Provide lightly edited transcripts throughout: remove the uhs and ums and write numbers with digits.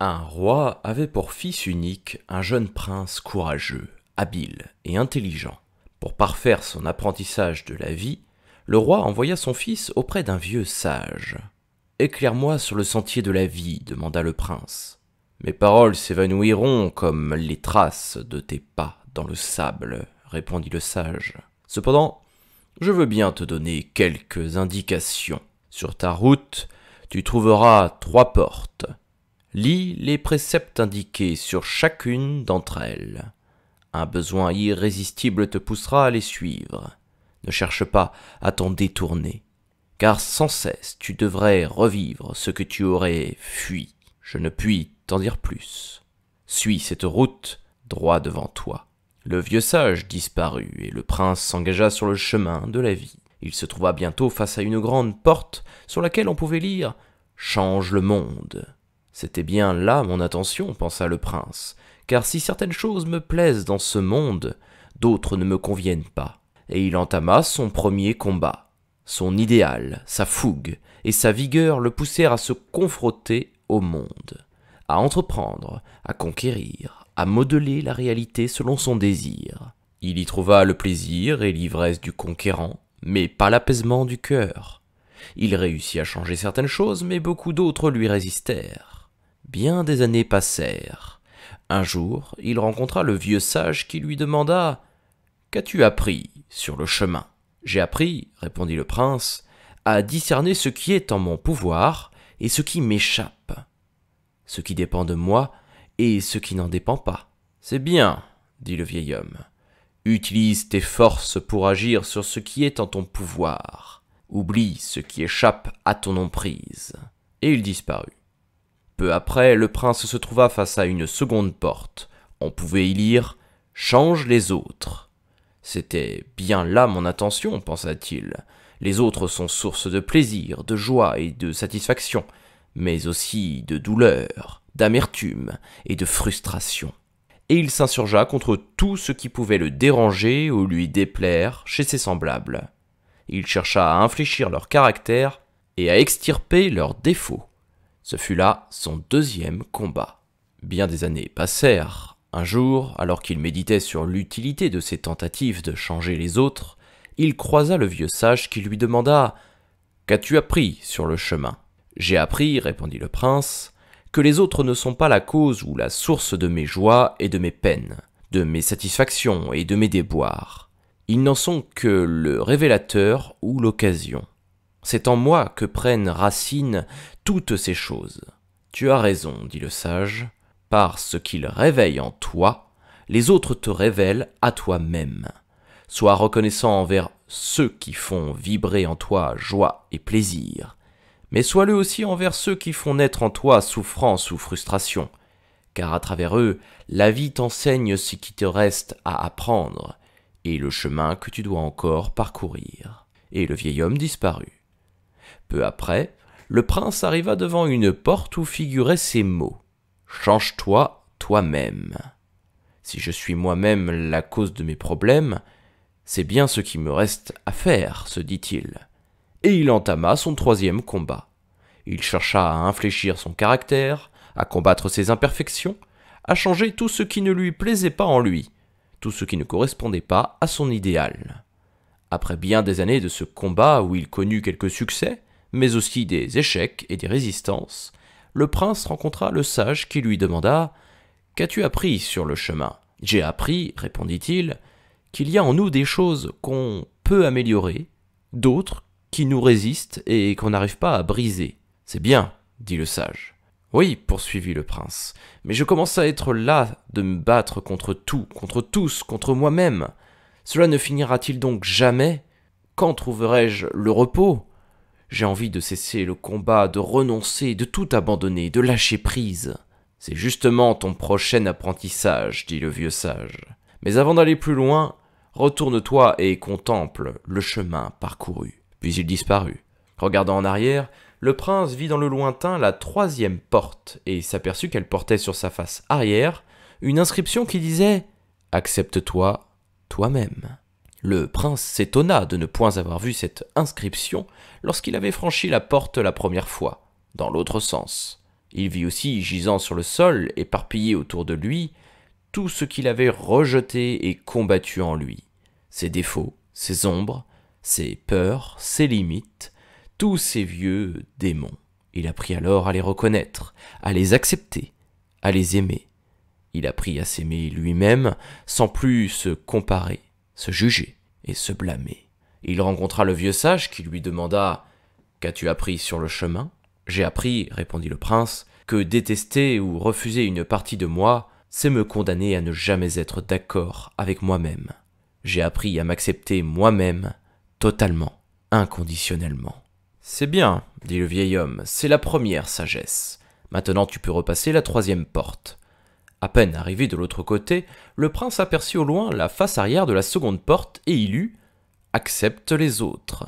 Un roi avait pour fils unique un jeune prince courageux, habile et intelligent. Pour parfaire son apprentissage de la vie, le roi envoya son fils auprès d'un vieux sage. « Éclaire-moi sur le sentier de la vie, demanda le prince. Mes paroles s'évanouiront comme les traces de tes pas dans le sable, répondit le sage. Cependant, je veux bien te donner quelques indications. Sur ta route, tu trouveras 3 portes. Lis les préceptes indiqués sur chacune d'entre elles. Un besoin irrésistible te poussera à les suivre. Ne cherche pas à t'en détourner, car sans cesse tu devrais revivre ce que tu aurais fui. Je ne puis t'en dire plus. Suis cette route droit devant toi. » Le vieux sage disparut et le prince s'engagea sur le chemin de la vie. Il se trouva bientôt face à une grande porte sur laquelle on pouvait lire « Change le monde ». C'était bien là mon attention, pensa le prince, car si certaines choses me plaisent dans ce monde, d'autres ne me conviennent pas. Et il entama son premier combat. Son idéal, sa fougue et sa vigueur le poussèrent à se confronter au monde, à entreprendre, à conquérir, à modeler la réalité selon son désir. Il y trouva le plaisir et l'ivresse du conquérant, mais pas l'apaisement du cœur. Il réussit à changer certaines choses, mais beaucoup d'autres lui résistèrent. Bien des années passèrent. Un jour, il rencontra le vieux sage qui lui demanda « Qu'as-tu appris sur le chemin ?»« J'ai appris, répondit le prince, à discerner ce qui est en mon pouvoir et ce qui m'échappe, ce qui dépend de moi et ce qui n'en dépend pas. »« C'est bien, dit le vieil homme. Utilise tes forces pour agir sur ce qui est en ton pouvoir. Oublie ce qui échappe à ton emprise. » Et il disparut. Peu après, le prince se trouva face à une seconde porte. On pouvait y lire « Change les autres ». C'était bien là mon attention, pensa-t-il. Les autres sont source de plaisir, de joie et de satisfaction, mais aussi de douleur, d'amertume et de frustration. Et il s'insurgea contre tout ce qui pouvait le déranger ou lui déplaire chez ses semblables. Il chercha à infléchir leur caractère et à extirper leurs défauts. Ce fut là son deuxième combat. Bien des années passèrent. Un jour, alors qu'il méditait sur l'utilité de ses tentatives de changer les autres, il croisa le vieux sage qui lui demanda « Qu'as-tu appris sur le chemin ?»« J'ai appris, répondit le prince, que les autres ne sont pas la cause ou la source de mes joies et de mes peines, de mes satisfactions et de mes déboires. Ils n'en sont que le révélateur ou l'occasion. C'est en moi que prennent racine toutes ces choses. »« Tu as raison, dit le sage, par ce qu'ils réveillent en toi, les autres te révèlent à toi-même. Sois reconnaissant envers ceux qui font vibrer en toi joie et plaisir, mais sois-le aussi envers ceux qui font naître en toi souffrance ou frustration, car à travers eux, la vie t'enseigne ce qui te reste à apprendre et le chemin que tu dois encore parcourir. » Et le vieil homme disparut. Peu après, le prince arriva devant une porte où figuraient ces mots « Change-toi toi-même. » Si je suis moi-même la cause de mes problèmes, c'est bien ce qui me reste à faire, se dit-il. Et il entama son troisième combat. Il chercha à infléchir son caractère, à combattre ses imperfections, à changer tout ce qui ne lui plaisait pas en lui, tout ce qui ne correspondait pas à son idéal. Après bien des années de ce combat où il connut quelques succès, mais aussi des échecs et des résistances, le prince rencontra le sage qui lui demanda « Qu'as-tu appris sur le chemin ?»« J'ai appris, répondit-il, qu'il y a en nous des choses qu'on peut améliorer, d'autres qui nous résistent et qu'on n'arrive pas à briser. »« C'est bien, dit le sage. »« Oui, poursuivit le prince, mais je commence à être las de me battre contre tout, contre tous, contre moi-même. Cela ne finira-t-il donc jamais? Quand trouverai-je le repos ? J'ai envie de cesser le combat, de renoncer, de tout abandonner, de lâcher prise. »« C'est justement ton prochain apprentissage, dit le vieux sage. Mais avant d'aller plus loin, retourne-toi et contemple le chemin parcouru. » Puis il disparut. Regardant en arrière, le prince vit dans le lointain la troisième porte et s'aperçut qu'elle portait sur sa face arrière une inscription qui disait « Accepte-toi toi-même ». Le prince s'étonna de ne point avoir vu cette inscription lorsqu'il avait franchi la porte la première fois, dans l'autre sens. Il vit aussi, gisant sur le sol, éparpillé autour de lui, tout ce qu'il avait rejeté et combattu en lui, ses défauts, ses ombres, ses peurs, ses limites, tous ces vieux démons. Il apprit alors à les reconnaître, à les accepter, à les aimer. Il apprit à s'aimer lui-même sans plus se comparer, se juger et se blâmer. Il rencontra le vieux sage qui lui demanda « Qu'as-tu appris sur le chemin ?» « J'ai appris, répondit le prince, que détester ou refuser une partie de moi, c'est me condamner à ne jamais être d'accord avec moi-même. J'ai appris à m'accepter moi-même, totalement, inconditionnellement. » « C'est bien, dit le vieil homme, c'est la première sagesse. Maintenant tu peux repasser la troisième porte. » À peine arrivé de l'autre côté, le prince aperçut au loin la face arrière de la seconde porte et il lut « Accepte les autres ».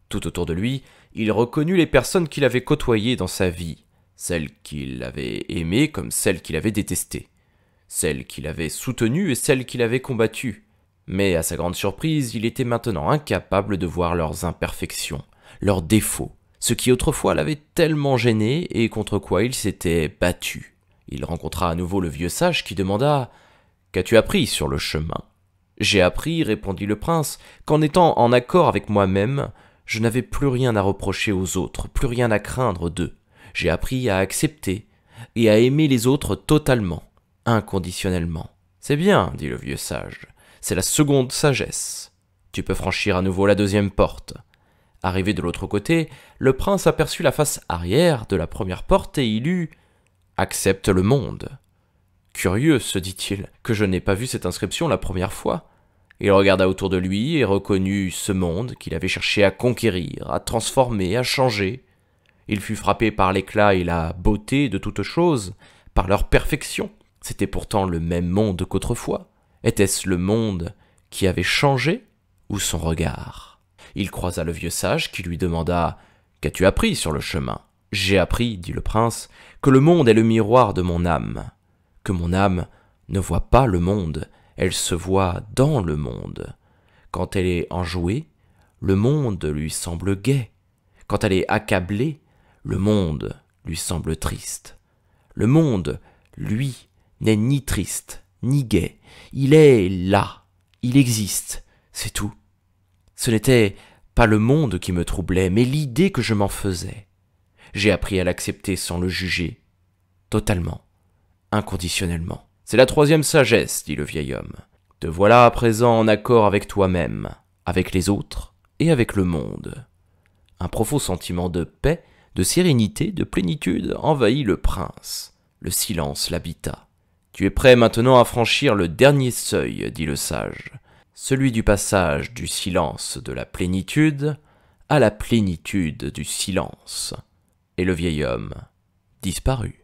Tout autour de lui, il reconnut les personnes qu'il avait côtoyées dans sa vie, celles qu'il avait aimées comme celles qu'il avait détestées, celles qu'il avait soutenues et celles qu'il avait combattues. Mais à sa grande surprise, il était maintenant incapable de voir leurs imperfections, leurs défauts, ce qui autrefois l'avait tellement gêné et contre quoi il s'était battu. Il rencontra à nouveau le vieux sage qui demanda « Qu'as-tu appris sur le chemin ?» « J'ai appris, répondit le prince, qu'en étant en accord avec moi-même, je n'avais plus rien à reprocher aux autres, plus rien à craindre d'eux. J'ai appris à accepter et à aimer les autres totalement, inconditionnellement. C'est bien, dit le vieux sage, c'est la seconde sagesse. Tu peux franchir à nouveau la deuxième porte. » Arrivé de l'autre côté, le prince aperçut la face arrière de la première porte et il lut « Accepte le monde ». Curieux, se dit-il, que je n'ai pas vu cette inscription la première fois. Il regarda autour de lui et reconnut ce monde qu'il avait cherché à conquérir, à transformer, à changer. Il fut frappé par l'éclat et la beauté de toutes choses, par leur perfection. C'était pourtant le même monde qu'autrefois. Était-ce le monde qui avait changé ou son regard ? Il croisa le vieux sage qui lui demanda « Qu'as-tu appris sur le chemin ?» « J'ai appris, dit le prince, que le monde est le miroir de mon âme, que mon âme ne voit pas le monde, elle se voit dans le monde. Quand elle est enjouée, le monde lui semble gai. Quand elle est accablée, le monde lui semble triste. Le monde, lui, n'est ni triste, ni gai. Il est là, il existe, c'est tout. Ce n'était pas le monde qui me troublait, mais l'idée que je m'en faisais. J'ai appris à l'accepter sans le juger, totalement, inconditionnellement. C'est la troisième sagesse, dit le vieil homme. Te voilà à présent en accord avec toi-même, avec les autres et avec le monde. Un profond sentiment de paix, de sérénité, de plénitude envahit le prince. Le silence l'habita. Tu es prêt maintenant à franchir le dernier seuil, dit le sage, celui du passage du silence de la plénitude à la plénitude du silence. Et le vieil homme disparut.